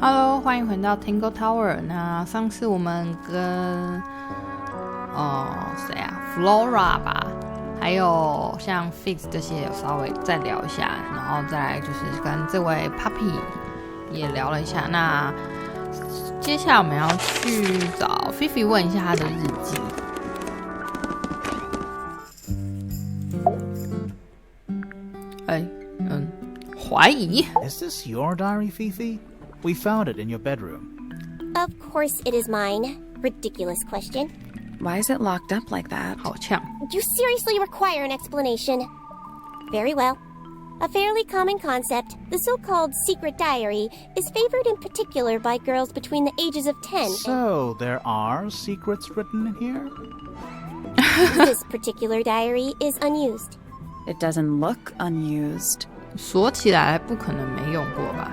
Hello， 欢迎回到 Tangle Tower。那上次我们跟上次我们跟谁啊 ，Flora 吧，还有像 Fix 这些有稍微再聊一下，然后再来就是跟这位 Puppy 也聊了一下。那接下来我们要去找 Fifi 问一下他的日记。怀疑。 Is this your diary, Fifi? We found it in your bedroom. Of course it is mine. Ridiculous question. Why is it locked up like that? 好呛。 You seriously require an explanation. Very well. A fairly common concept, the so-called secret diary, is favored in particular by girls between the ages of 10. So, there are secrets written in here? This particular diary is unused. It doesn't look unused. 锁起来不可能没用过吧？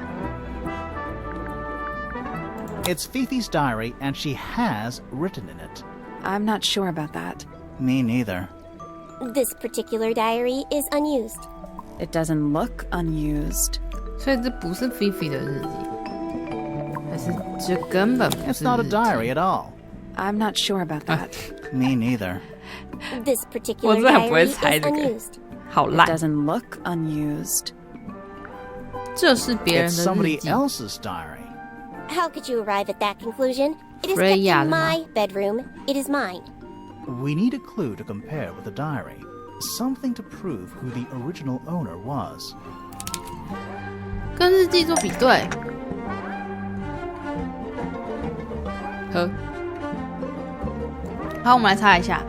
It's Fifi's diary, and she has written in it. I'm not sure about that. Me neither. This particular diary is unused. It doesn't look unused. 所以这不是 Fifi 的日记，还是这根本不是日记？ It's not a diary at all. I'm not sure about that. Me neither. This particular 我真的不会 diary 猜 is 这个， unused. 好 It 烂。 doesn't look unused. 这是别人 It's 的日 somebody 记。 else's diary. How could you arrive at that conclusion? It is kept Freya in 的吗？ my bedroom. It is mine. We need a clue to compare with the diary. Something to prove who the original owner was. 跟日记做比对。好，我们来猜一下。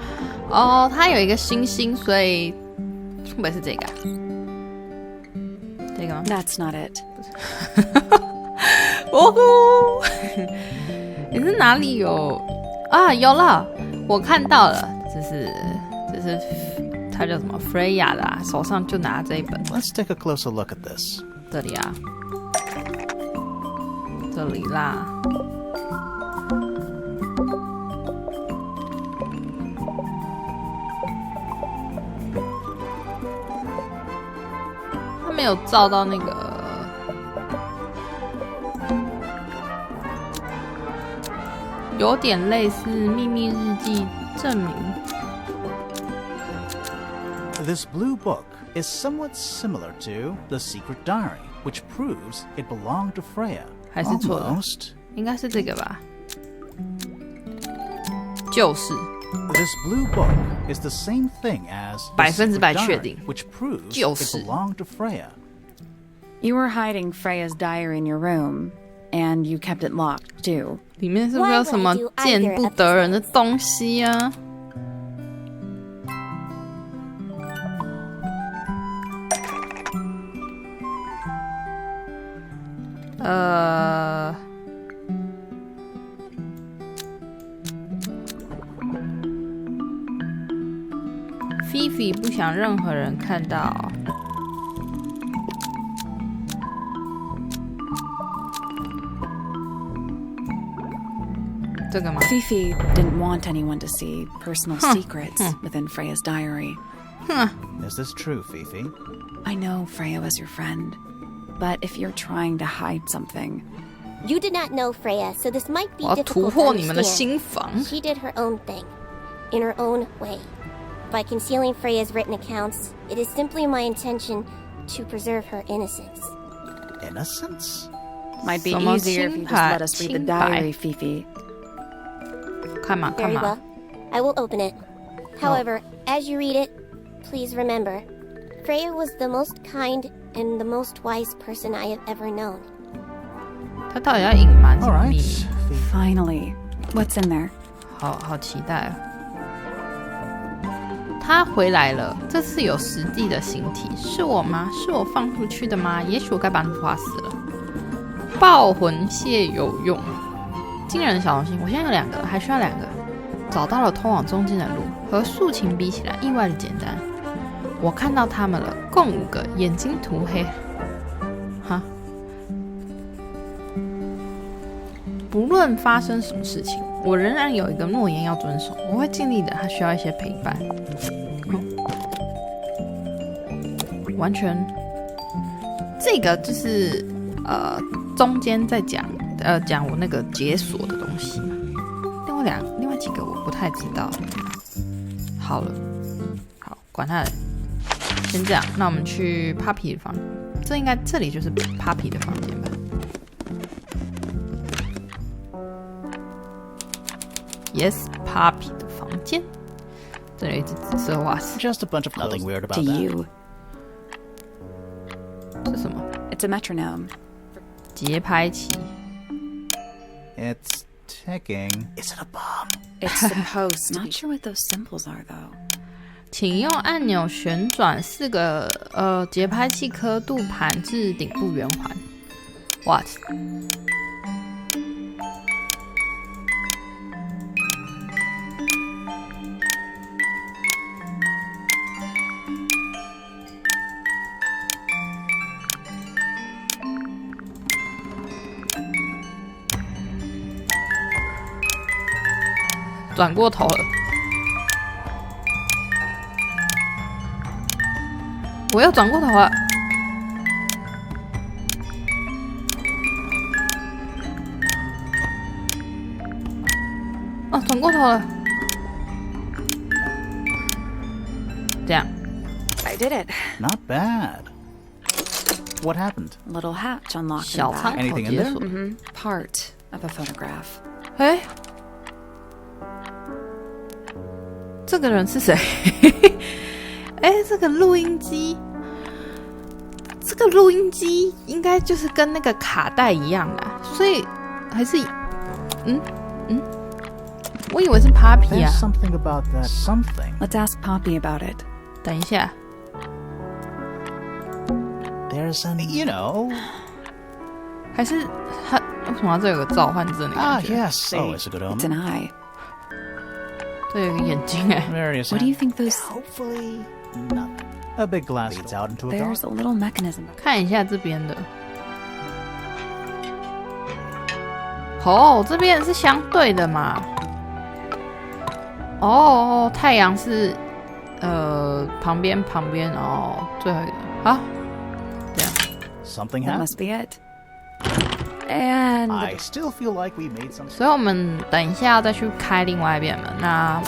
哦，它有一个星星，所以会不会是这个啊？这个吗？ That's not it. 哦呼！你是哪里有啊？有了，我看到了，这是它叫什么 Freya 的啊，手上就拿这一本。 Let's take a closer look at this. 这里啊，这里啦。他没有照到那个。有点类似秘密日记证明。 This blue book is somewhat similar to the secret diary, which proves it belonged to Freya. 还是错了？ Almost. 应该是这个吧？就是 This blue book is the same thing as the 100% secret 确 diary, 定。 which proves 就 it 是。 belonged to Freya. You were hiding Freya's diary in your room, and you kept it locked, too. 里面是不是有什么见不得人的东西啊？Fifi 不想任何人看到。这个吗？ Fifi didn't want anyone to see personal secrets within Freya's diary. Is this true, Fifi? I know Freya was your friend, but if you're trying to hide something, You did not know Freya, so this might be 我要突 difficult to 破你们的 understand. 心房。 She did her own thing, in her own way. By concealing Freya's written accounts, it is simply my intention to preserve her innocence. Innocence? might be 什么 easier if you just 清白？ let us read the 清白？ diary, Fifi. 看嘛看 Very 嘛 well. I will open it. However, as you read it, please remember, Freya was the most kind and the most wise person I have ever known. 他到底要隐瞒什 All 么 right. 秘密？ Fifi. Finally, what's in there? 好期待哦！他回来了，这次有实地的形体，是我吗？是我放出去的吗？也许我该把你划死了。爆魂蟹有用，惊人的小东西，我现在有2个，还需要2个。找到了通往中间的路，和竖琴比起来，意外的简单。我看到他们了，共5个，眼睛涂黑。哈。不论发生什么事情，我仍然有一个诺言要遵守，我会尽力的。他需要一些陪伴。完全，这个就是中间在讲讲我那个解锁的东西嘛。另外几个我不太知道。好了，好，管他的，先这样。那我们去 Puppy 的房间，这里就是 Puppy 的房间吧。Yes, Puppy 的房间。这里有一只紫色袜子。Just a bunch of nothing weird about To that. you. 这是什么？ It's a metronome. 节拍器。It's ticking. Is it a bomb? It's supposed to. Not sure what those symbols are, though. 请用按钮旋转4个节拍器刻度盘至顶部圆环。What？ 转过头了。我又转过头了。哦，转过头了。这样。I did it. Not bad. What happened? Little hatch unlocked 小 in 仓 that. 口 Anything in 解 there? 锁。Part of a photograph. 哎，这个人是谁？哎，这个录音机应该就是跟那个卡带一样啦，所以还是我以为是 Puppy 啊 There's。something about that something. Let's ask Poppy about it. 等一下， There's an, you know. 还是他为什么要这有个召唤阵的 Ah, 感觉？ yes. Always a good It's omen. an eye. 这有个眼睛哎。 Various. What do you think those... Hopefully, nothing. A big glass leads out into a There's dark. a little mechanism. 看一下这边的。哦，这边是相对的嘛。哦，太阳是旁边哦，最后一个好，这样。 Something That happened. must be it. And... I still feel like we made some. 所以我们等一下要再去开另外一边门。那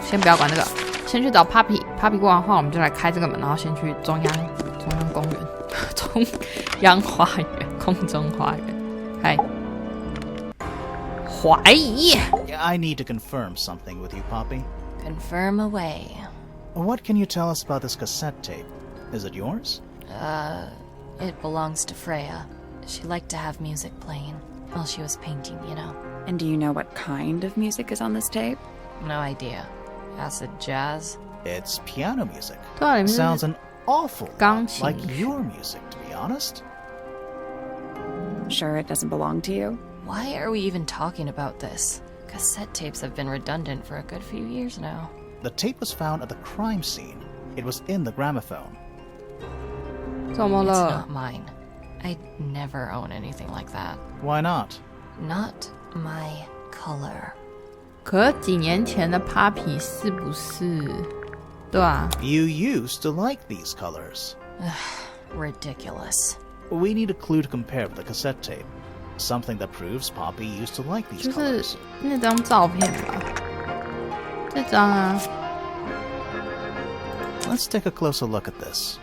先不要管这个，先去找 Puppy。Puppy 过完话，我们就来开这个门，然后先去中央公园、中央花园、空中花园。嗨，怀疑。 I need to confirm something with you, Poppy. Confirm away. What can you tell us about this cassette tape? Is it yours? It belongs to Freya. She liked to have music playing while she was painting, you know. And do you know what kind of music is on this tape? No idea. Acid jazz? It's piano music. 对啊，里面是 Sounds an awful lot 钢琴。 like your music, to be honest. Sure it doesn't belong to you? Why are we even talking about this? Cassette tapes have been redundant for a good few years now. The tape was found at the crime scene. It was in the gramophone. 怎么 It's 了 not？ mine. I'd never own anything like that. Why not? Not my color. 可几年前的 Puppy 是不是？对啊， You used to like these colors. Ridiculous. We need a clue to compare with the cassette tape. Something that proves Poppy used to like these 就是 colors. 那张照片吧。这张啊， Let's take a closer look at this.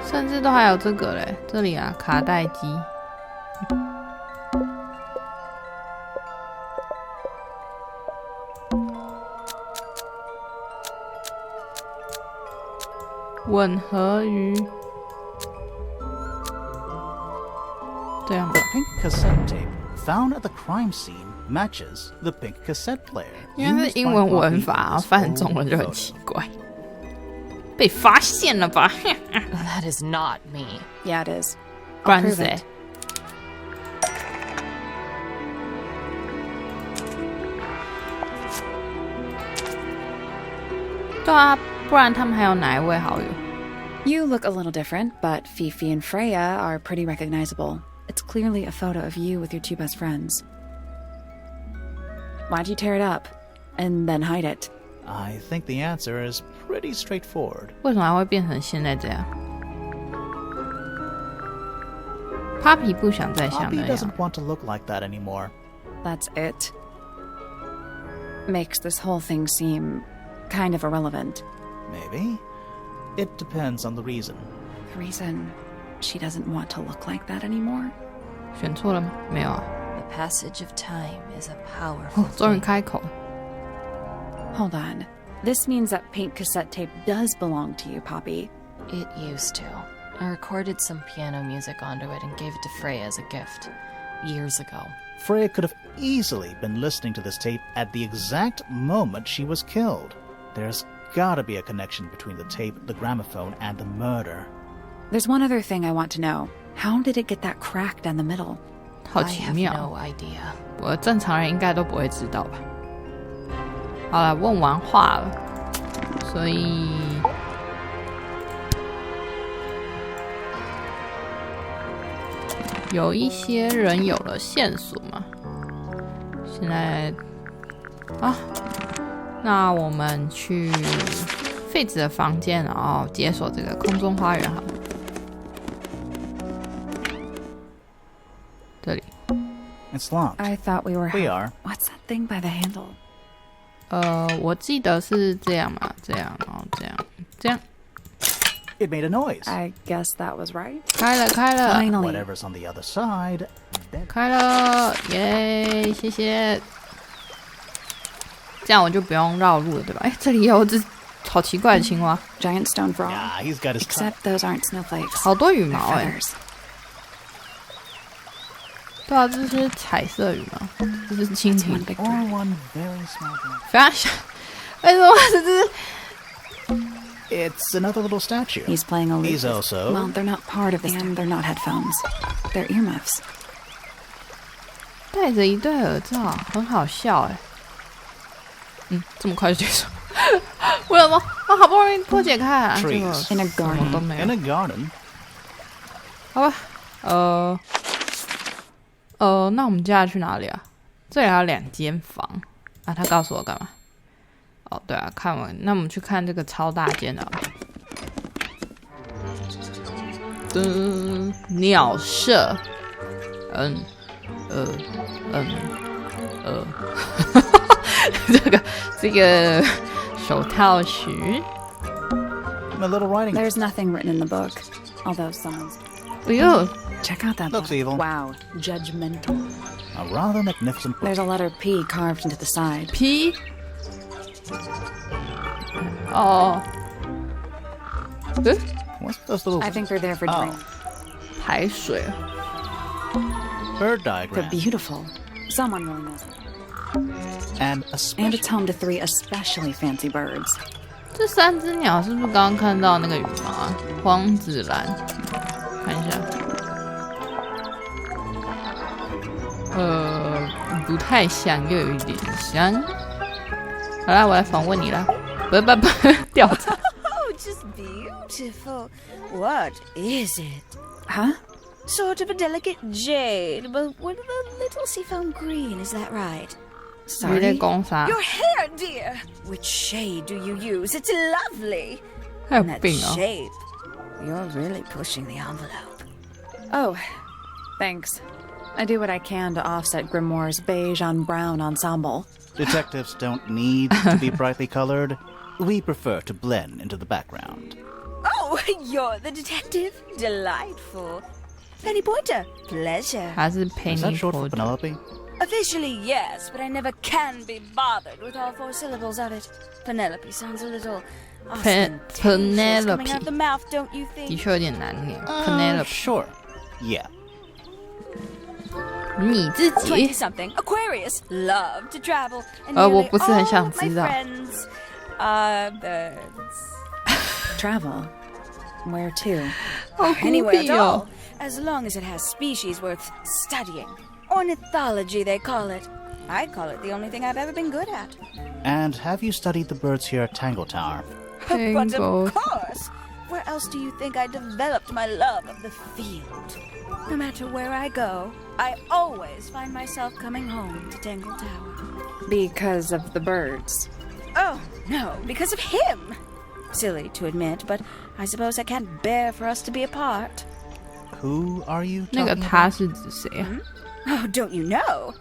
甚至都还有这个嘞，这里啊，卡带机。吻合于这样吧 The pink cassette tape found at the crime scene matches the pink cassette player. 因为是 used by 英文 Poppy 文 in 法， this 翻成中文就很 old 奇 photo. 怪。被发现了吧？ That is not me. Yeah, it is. 不然是 prove 谁 it.？对啊，不然他们还有哪一位好友？ You look a little different, but Fifi and Freya are pretty recognizable. It's clearly a photo of you with your two best friends. Why'd you tear it up? And then hide it? I think the answer is pretty straightforward. 为什么还会变成现在这样？ Poppy 不想再像 Poppy 那样。 doesn't want to look like that anymore. That's it. Makes this whole thing seem kind of irrelevant. Maybe. It depends on the reason. The reason she doesn't want to look like that anymore? 选错了吗？没有啊。 The passage of time is a powerful 哦，终于 thing. 开口。 Hold on. This means that paint cassette tape does belong to you, Poppy. It used to. I recorded some piano music onto it and gave it to Freya as a gift. Years ago. Freya could have easily been listening to this tape at the exact moment she was killed. There's gotta be a connection between the tape, the gramophone, and the murder. There's one other thing I want to know. How did it get that crack down the middle? 好 I 奇 have 妙。 no idea. 我正常人应该都不会知道吧。好了，问完话了，所以有一些人有了线索嘛。现在啊，那我们去废子的房间，然后解锁这个空中花园好了。这里。 It's locked. I thought we were... We are. What's that thing by the handle? 我记得是这样嘛，这样，然后这样，这样， It made a noise. I guess that was right. 开了，开了， Finally. Whatever's on the other side. 开了，耶，谢谢。这样我就不用绕路了，对吧？哎，这里有只好奇怪的青蛙， Giant stone frog. Yeah, he's got his Except those aren't snowflakes. 好多羽 They're 毛哎。 feathers. 对啊，这是彩色羽毛，这是蜻 It's 蜓 one，big or bird. one very small bird. 非常小。为什么这是？ It's another little statue. He's playing a lute. He's also... Well, they're not part of this, and they're not headphones. They're earmuffs. 戴着一对耳罩，很好笑哎。这么快就结束？我想说，啊，好不容易破解开啊，结果 Trees. In a 什么 garden. 都没有 In。a garden. 好吧，那我们接下来去哪里啊？这里还有2间房啊，他告诉我干嘛？哦，对啊，看完，那我们去看这个超大间的。鸟舍，这个手套曲， A little writing. There's nothing written in the book, although someone's... 哎呦， Check out that Looks book. evil. Wow, judgmental. A rather magnificent book. There's a letter P carved into the side. P，哦， What's those little I think they're there for Oh. drink. 排水。 bird They're diagram? beautiful. Someone really knows. And a And special... it's home to 3 especially fancy birds. 这3只鸟是不是刚刚看到那个羽毛啊？黄紫蓝，看一下。不太像，又有一点像。好啦，我来访问你啦。不，调查。 Oh, just beautiful. What is it? Huh? Sort of a delicate jade, but with a little seafoam green, is that right? 你在 Sorry? 攻啥？ Your hair, dear! Which shade do you use? It's lovely! 还有 And that 病哦。 shape. You're really pushing the envelope. Oh, thanks. I do what I can to offset Grimoire's beige on brown ensemble. Detectives don't need to be brightly colored. We prefer to blend into the background. Oh, you're the detective? Delightful. Penny Pointer, pleasure. 还是陪 Is 你 that short 活 for 着。 Penelope? Officially, yes, but I never can be bothered with all 4 syllables of it. Penelope sounds a little ostentatious Penelope. coming out of the mouth, don't you 的 think? 确有点难念。Penelope， Sure. Yeah. 你自己 20-something, Aquarius, love to travel, and 我 nearly 不是很 all 想 of my 知道。 friends are birds. Travel? Where to? 好孤 Anywhere 僻 at 哦 all,。as long as it has species worth studying. Ornithology, they call it. I call it the only thing I've ever been good at. And have you studied the birds here at Tangle Tower? But Tangle. of course! Where else do you think I developed my love of the field? No matter where I go, I always find myself coming home to Tangle Tower. Because of the birds. Oh, no, because of him! Silly to admit, but I suppose I can't bear for us to be apart. Who are you 那个 talking 他 about? 是指谁啊？ Oh, don't you know?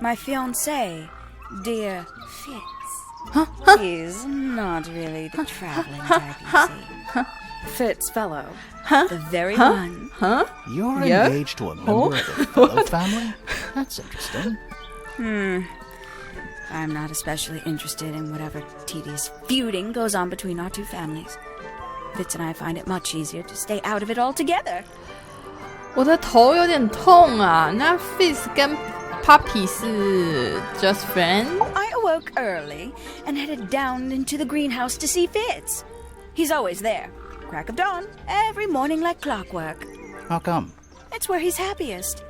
My fiancé, dear Fitz. He's not really the traveling type, you see. Fitz fellow. The very one. You're Yeah? engaged to a member of the fellow family? That's interesting. I'm not especially interested in whatever tedious feuding goes on between our two families. Fitz and I find it much easier to stay out of it altogether. 我的头有点痛啊。那 Fizz 跟 Puppy 是 just friend？ I awoke early and headed down into the greenhouse to see Fitz. He's always there. Crack of dawn, every morning like clockwork. How come? It's where he's happiest.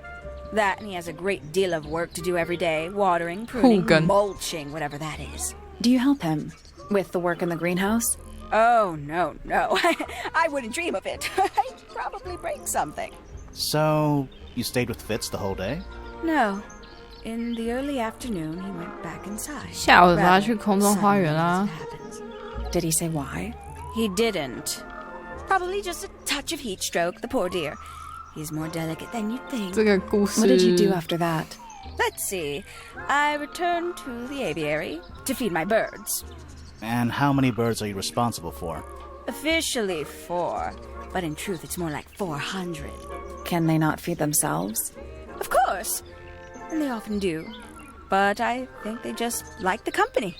That and he has a great deal of work to do every day. Watering, pruning, Hogan. mulching, whatever that is. Do you help him with the work in the greenhouse? Oh, no. I wouldn't dream of it. I'd probably break something. So, you stayed with Fitz the whole day? No. In the early afternoon, he went back inside. 下午他 Rather 去空中花园啦。 suddenly, as it happens. Did he say why? He didn't. Probably just a touch of heat stroke, the poor dear. He's more delicate than you'd think. 这个故事 What did you do after that? Let's see. I returned to the aviary to feed my birds. And how many birds are you responsible for? Officially 4, but in truth it's more like 400. Can they not feed themselves? Of course. And they often do. But I think they just like the company,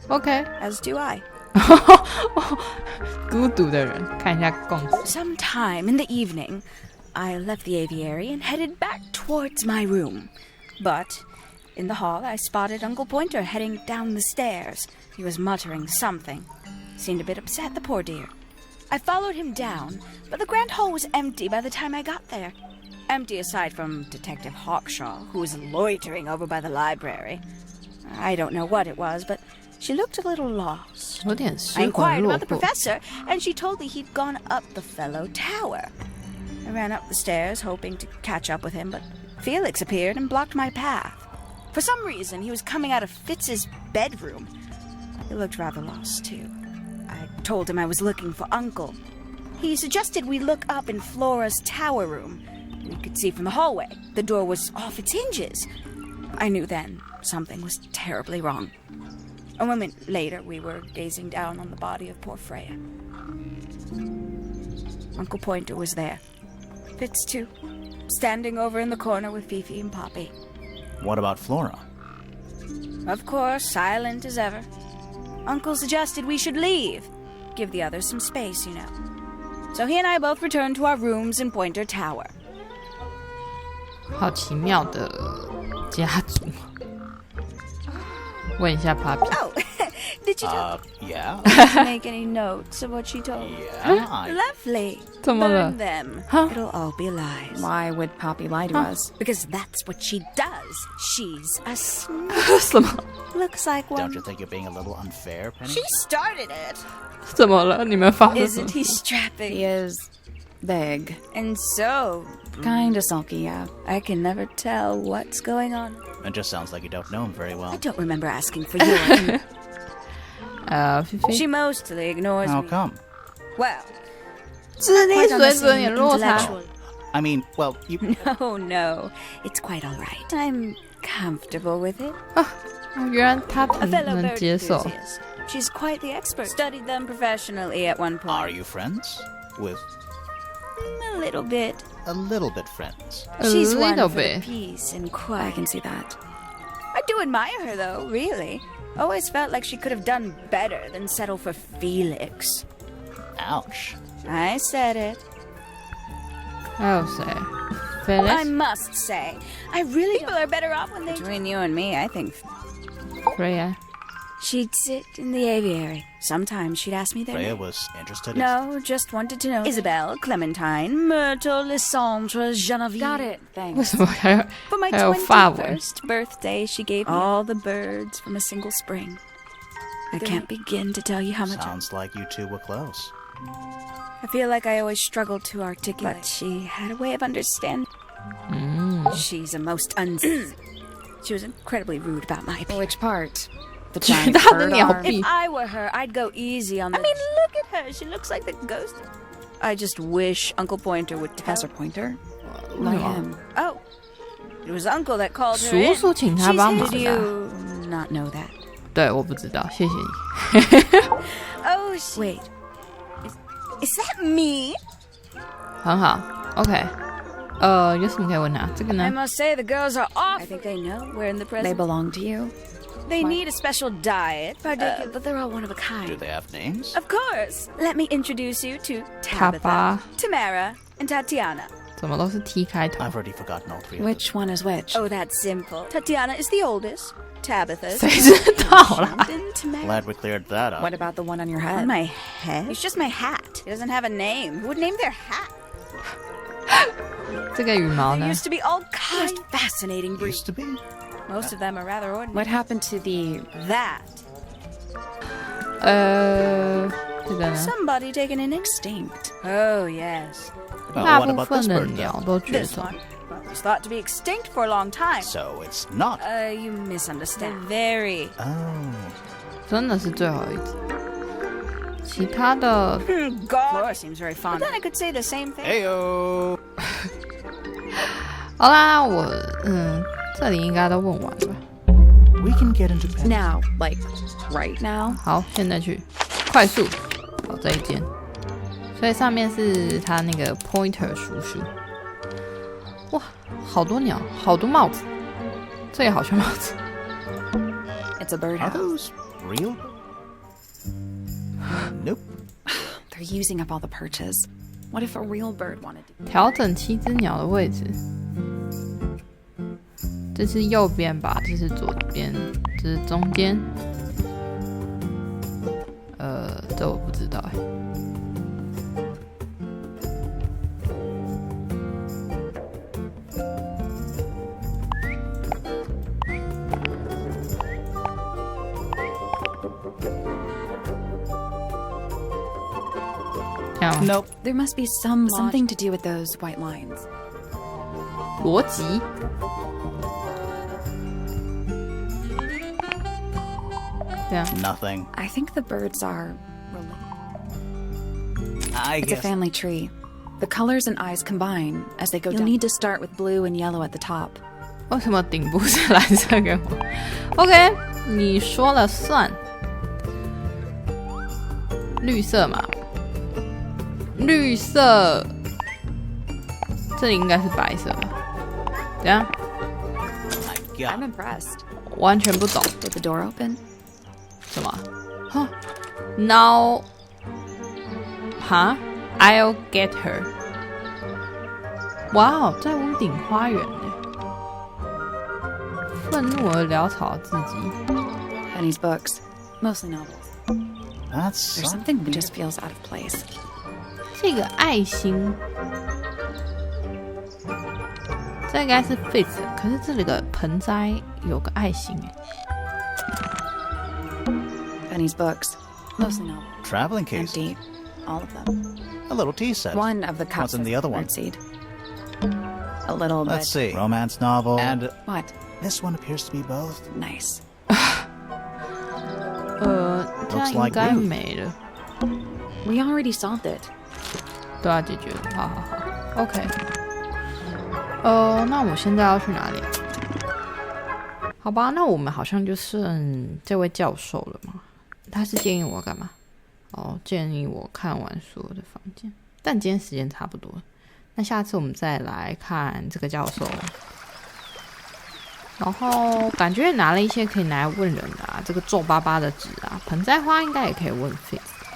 OK， as do I. 孤独的人看一下共识。 Sometime in the evening, I left the aviary and headed back towards my room. But in the hall, I spotted Uncle Pointer heading down the stairs. He was muttering something. Seemed a bit upset, the poor dear. I followed him down, but the grand hall was empty by the time I got there. Empty aside from Detective Hawkshaw, who was loitering over by the library. I don't know what it was, but she looked a little lost. 有点 I 失魂 inquired 落 about the 魄。 professor, and she told me he'd gone up the fellow tower. I ran up the stairs, hoping to catch up with him, but Felix appeared and blocked my path. For some reason, he was coming out of Fitz's bedroom. He looked rather lost, too. I told him I was looking for Uncle. He suggested we look up in Flora's tower room. We could see from the hallway. The door was off its hinges. I knew then something was terribly wrong. A moment later, we were gazing down on the body of poor Freya. Uncle Pointer was there. Fitz, too, standing over in the corner with Fifi and Poppy. What about Flora? Of course, silent as ever. Uncle suggested we should leave. Give the others some space, you know. So he and I both returned to our rooms in Pointer Tower. 好奇妙的家族。问一下 Puppy， Oh, did you Yeah? make any notes of what she told? Yeah, I... Lovely. 怎么了 Burn them. Huh? It'll all be lies. Why would Poppy lie to us? Because that's what she does. She's a snake. 什么？ Looks like Don't one. you think you're being a little unfair, Penny? She started it. 怎么了？你们发生什 Isn't 么 he 事？ strapping? He is big. And so, Kinda sulky, yeah. I can never tell what's going on. It just sounds like you don't know him very I well. don't remember asking for your opinion. 菲菲， She mostly ignores How me. come? Well, 智力 quite on the 水准 same 有落差。 intellectual- I mean, well, you... No, it's quite all right. I'm comfortable with it. 原来他 A fellow 能 bird 接受。 enthusiast. She's quite the expert. Studied them professionally at one point. Are you friends? With A little bit. a little bit friends. A She's one little for the bit. peace and I quiet. can see that. I do admire her, though, really. Always felt like she could have done better than settle for Felix. Ouch. I said it. 还有谁 I ？Felix、 must say, I really people are better off when they... Between you and me, I think Freya。 she'd sit in the aviary. Sometimes she'd ask me their Freya name. was interested in... No, just wanted to know. Isabelle, Clementine, Myrtle, Lysandre, Genevieve. Got it. 为 Thanks. 什么还有 For my 还有法文？ 21st birthday, she gave me all the birds from a single spring. I can't begin to tell you how much Sounds like you two were close. I feel like I always struggled to articulate. But she had a way of understanding. She's a most She was incredibly rude about my appearance. Which part? The giant 他的 bird 鸟 arm? 屁 If I were her, I'd go easy on the... I mean, look at her. She looks like the ghost. I just wish Uncle Pointer would tell. Professor Pointer? Why him? Oh, it was Uncle that called her 叔 in. 叔请他帮忙 Did 的啊。 you not know that? 对，我不知道，谢谢你。 Oh, wait. Is that me? 很好 ，OK。有什么可以问他？这个 I 呢？ must say the girls are off. I think they know we're in the They present. belong to you? They need a special diet. But they're all one of a Do kind. they have names? Of course. Let me introduce you to Tabitha. Tabitha, Tamara, and Tatiana. 怎么都是 T 开头？ I've already forgotten all 3 of them. Which one is which? Oh, that's simple. Tatiana is the oldest. Tabitha's 谁知道啦？ and Tamara. Glad we cleared that up. What about the one on your On head? my head? It's just my hat. It doesn't have a name. Who would name their hat? 这个羽毛 There 呢？ used to be all kinds of fascinating breeds. Used to be. Most of them are rather ordinary. What happened to the... That. 这个呢？ Somebody taken an extinct? Oh, yes. Well, 大 what 部 about 分 this 的 bird, 鸟 though? 都绝 This 种。 one. Well, it was thought to be extinct for a long time. So it's not. You misunderstand. Very. Oh. 真的是最后一只。其他的 God. Flora seems very fond. But then I could say the same thing. Heyo. 好啦，我这里应该都问完了吧？ We can get into pets. Now, like, right now? 好，现在去快速。好，这一间。所以上面是他那个 Pointer 叔叔。哇，好多鸟，好多帽子。这也好像帽子。 It's a Are birdhouse. those real? Nope. They're using up all the perches. What if a real bird wanted to... 调整7只鸟的位置。这是右边吧，这是左边，这是中间。这我不知道哎。这样吗 Nope. There must be something to do with those white lines. 逻辑。这样 Nothing. I think the birds are... I It's a guess. family tree. The colors and eyes combine as they go down. You'll need to start with blue and yellow at the top. 为什么顶部是蓝色给我 ？OK， 你说了算。绿色嘛，绿色，这里应该是白色吧？怎样？ My I'm God. impressed. 完全不懂 Did the door open? 什么？哼 ，Now， 哈 ，I'll get her。哇哦，在屋顶花园呢。愤怒而潦草的字迹。 Penny's books. Mostly novels. That's There's something that just feels out of place. 这个爱心，这应该是 fits， 可是这里的盆栽有个爱心哎。 Penny's books. Mostly novels. traveling case. Empty. All of them. A little tea set. One of the cups What's in the is other one? birdseed. A little bit. Let's see. Romance novel. And What? this one appears to be both. Nice. 这样 Looks 应 like 该 blue. 没了。 We already solved it. 对啊，解决了。好好好 ，OK。那我现在要去哪里？好吧，那我们好像就剩这位教授了嘛。他是建议我干嘛？建议我看完所有的房间，但今天时间差不多了。那下次我们再来看这个教授。然后感觉也拿了一些可以拿来问人的啊，这个皱巴巴的纸啊，盆栽花应该也可以问 Fitz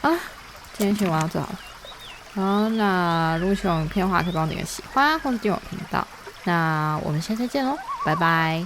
吧。今天先玩到这好了。好，那如果喜欢我影片的话，可以帮我点个喜欢，或者订阅我频道。那我们下次再见喽，拜拜。